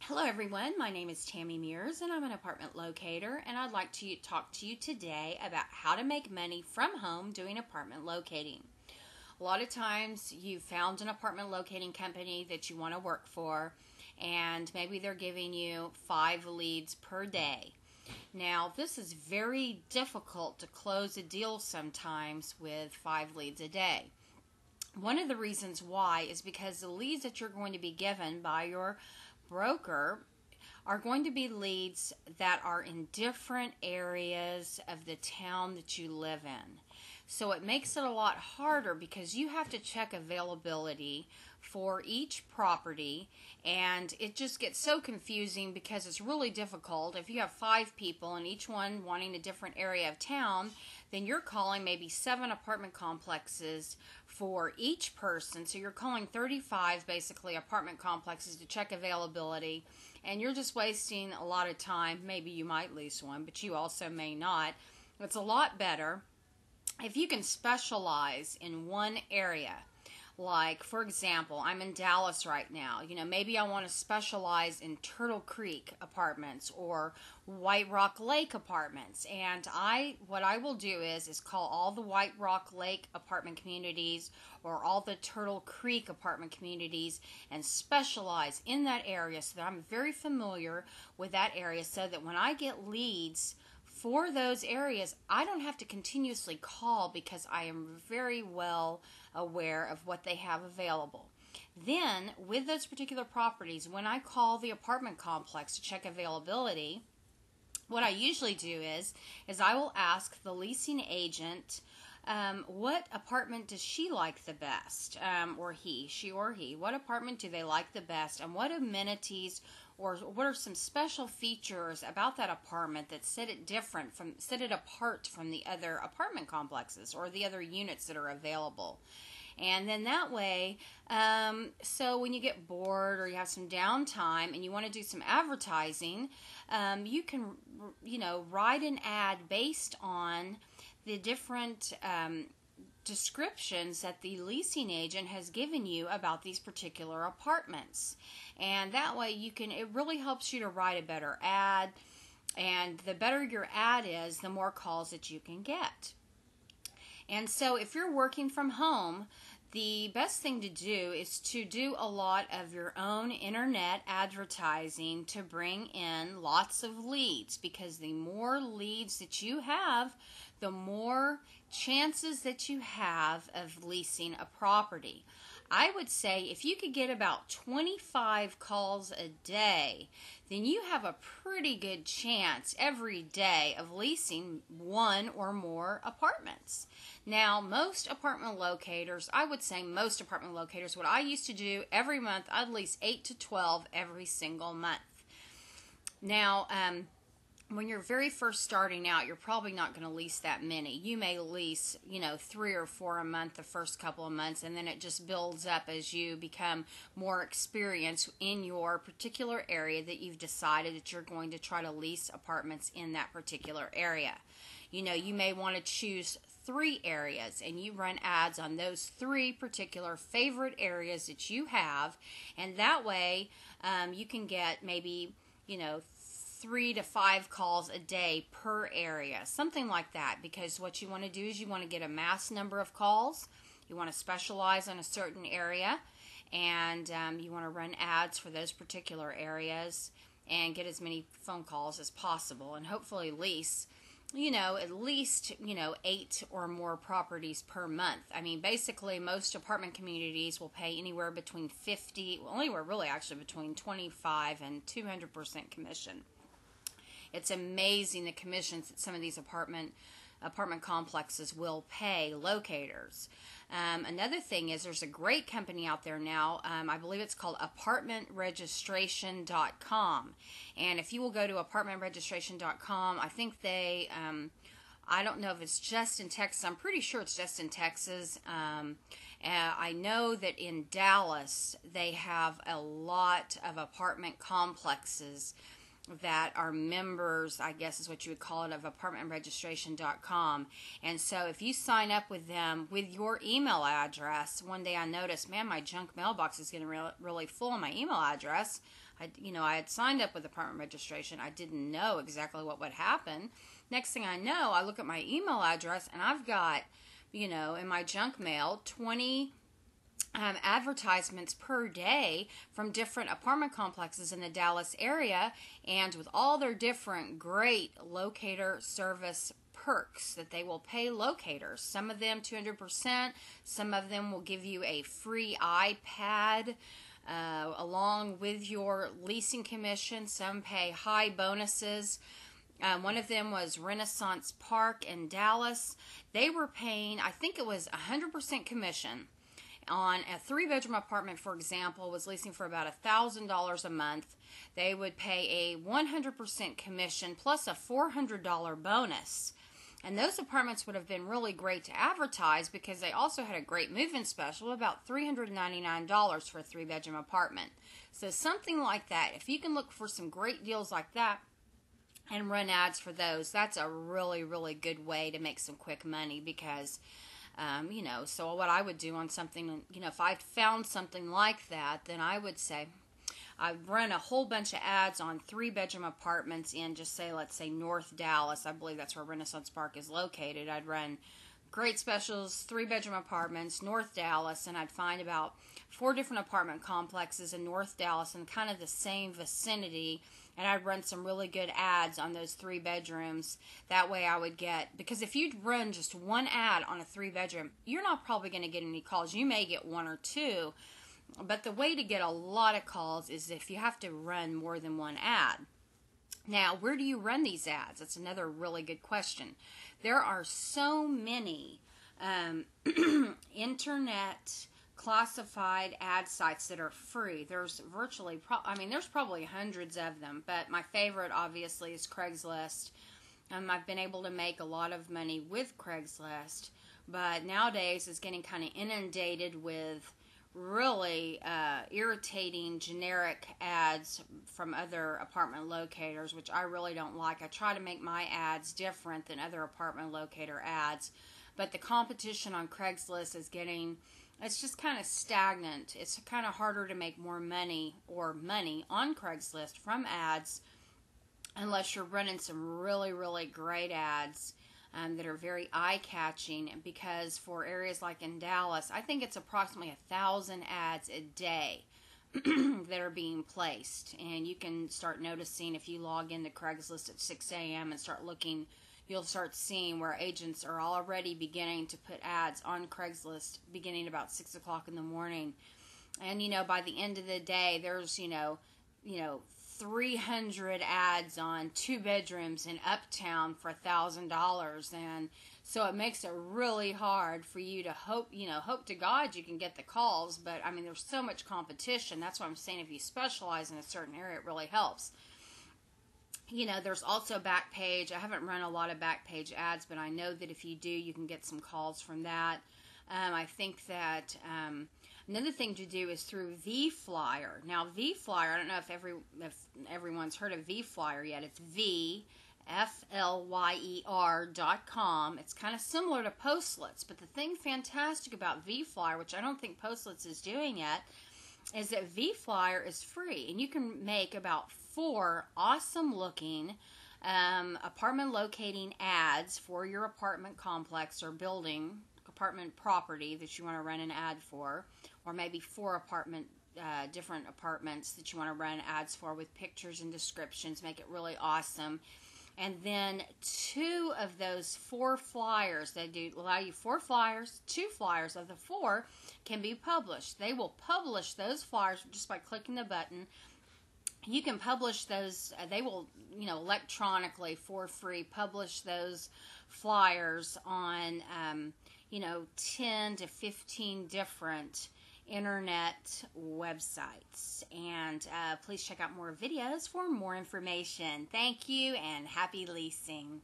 Hello everyone, my name is Tammy Mears and I'm an apartment locator, and I'd like to talk to you today about how to make money from home doing apartment locating. A lot of times you've found an apartment locating company that you want to work for, and maybe they're giving you 5 leads per day. Now, this is very difficult to close a deal sometimes with 5 leads a day. One of the reasons why is because the leads that you're going to be given by your broker are going to be leads that are in different areas of the town that you live in. So it makes it a lot harder because you have to check availability for each property, and it just gets so confusing because it's really difficult. If you have 5 people and each one wanting a different area of town, then you're calling maybe 7 apartment complexes for each person. So you're calling 35 basically apartment complexes to check availability, and you're just wasting a lot of time. Maybe you might lease one, but you also may not. It's a lot better if you can specialize in one area. Like, for example, I'm in Dallas right now. Maybe I want to specialize in Turtle Creek apartments or White Rock Lake apartments. And what I will do is call all the White Rock Lake apartment communities or all the Turtle Creek apartment communities and specialize in that area so that I'm very familiar with that area, so that when I get leads for those areas, I don't have to continuously call because I am very well aware of what they have available. Then, with those particular properties, when I call the apartment complex to check availability, what I usually do is I will ask the leasing agent, what apartment does she like the best, she or he, what apartment do they like the best, and what amenities or what are some special features about that apartment that set it apart from the other apartment complexes or the other units that are available. And then that way, so when you get bored or you have some downtime and you want to do some advertising, you can, write an ad based on the different descriptions that the leasing agent has given you about these particular apartments. And that way it really helps you to write a better ad, and the better your ad is, the more calls that you can get. And so if you're working from home, the best thing to do is to do a lot of your own internet advertising to bring in lots of leads, because the more leads that you have, the more chances that you have of leasing a property. I would say if you could get about 25 calls a day, then you have a pretty good chance every day of leasing 1 or more apartments. Now, most apartment locators, what I used to do every month, I'd lease 8 to 12 every single month. Now, when you're very first starting out, you're probably not going to lease that many. You may lease, 3 or 4 a month the first couple of months, and then it just builds up as you become more experienced in your particular area that you've decided that you're going to try to lease apartments in that particular area. You may want to choose 3 areas, and you run ads on those 3 particular favorite areas that you have, and that way you can get maybe, 3 to 5 calls a day per area, something like that, because what you want to do is you want to get a mass number of calls. You want to specialize in a certain area, and you want to run ads for those particular areas and get as many phone calls as possible, and hopefully lease at least 8 or more properties per month. I mean, basically most apartment communities will pay anywhere between between 25 and 200% commission. It's amazing the commissions that some of these apartment complexes will pay locators. Another thing is there's a great company out there now. I believe it's called apartmentregistration.com. And if you will go to apartmentregistration.com, I think they, I don't know if it's just in Texas. I'm pretty sure it's just in Texas. I know that in Dallas they have a lot of apartment complexes that are members, I guess is what you would call it, of apartmentregistration.com. And so if you sign up with them with your email address, one day I noticed, man, my junk mailbox is getting really full on my email address. I had signed up with Apartment Registration. I didn't know exactly what would happen. Next thing I know, I look at my email address, and I've got, in my junk mail, 20 advertisements per day from different apartment complexes in the Dallas area, and with all their different great locator service perks that they will pay locators. Some of them 200%, some of them will give you a free iPad along with your leasing commission. Some pay high bonuses. One of them was Renaissance Park in Dallas. They were paying, I think it was 100% commission on a 3-bedroom apartment, for example, was leasing for about $1,000 a month. They would pay a 100% commission plus a $400 bonus. And those apartments would have been really great to advertise because they also had a great move-in special, about $399 for a 3-bedroom apartment. So something like that, if you can look for some great deals like that and run ads for those, that's a really, really good way to make some quick money because, so what I would do on something, if I found something like that, then I would say, I've run a whole bunch of ads on 3-bedroom apartments in let's say North Dallas. I believe that's where Renaissance Park is located. I'd run great specials, 3-bedroom apartments, North Dallas, and I'd find about 4 different apartment complexes in North Dallas in kind of the same vicinity, and I'd run some really good ads on those 3 bedrooms. That way I would get, because if you'd run just one ad on a 3-bedroom, you're not probably going to get any calls. You may get 1 or 2. But the way to get a lot of calls is if you have to run more than one ad. Now, where do you run these ads? That's another really good question. There are so many internet classified ad sites that are free. There's there's probably hundreds of them, but my favorite obviously is Craigslist. I've been able to make a lot of money with Craigslist, but nowadays it's getting kind of inundated with really irritating generic ads from other apartment locators, which I really don't like. I try to make my ads different than other apartment locator ads, but the competition on Craigslist is it's just kind of stagnant. It's kind of harder to make more money on Craigslist from ads unless you're running some really, really great ads that are very eye-catching, because for areas like in Dallas, I think it's approximately 1,000 ads a day that are being placed. And you can start noticing if you log into Craigslist at 6 a.m. and start looking, you'll start seeing where agents are already beginning to put ads on Craigslist beginning about 6 o'clock in the morning. And, by the end of the day, there's, 300 ads on 2 bedrooms in Uptown for $1,000, and so it makes it really hard for you to hope to God you can get the calls. But there's so much competition. That's why I'm saying if you specialize in a certain area, it really helps. There's also Backpage. I haven't run a lot of Backpage ads, but I know that if you do, you can get some calls from that. I think that another thing to do is through VFlyer. Now, VFlyer, I don't know if everyone's heard of VFlyer yet. It's VFLYER.com. It's kind of similar to Postlets, but the thing fantastic about VFlyer, which I don't think Postlets is doing yet, is that VFlyer is free, and you can make about 4 awesome-looking apartment locating ads for your apartment complex or building, apartment property that you want to run an ad for, or maybe 4 different apartments that you want to run ads for with pictures and descriptions, make it really awesome. And then 2 of those 4 flyers, they do allow you 4 flyers, 2 flyers of the 4 can be published. They will publish those flyers just by clicking the button. You can publish those, they will, electronically for free publish those flyers on, 10 to 15 different internet websites. And please check out more videos for more information. Thank you and happy leasing.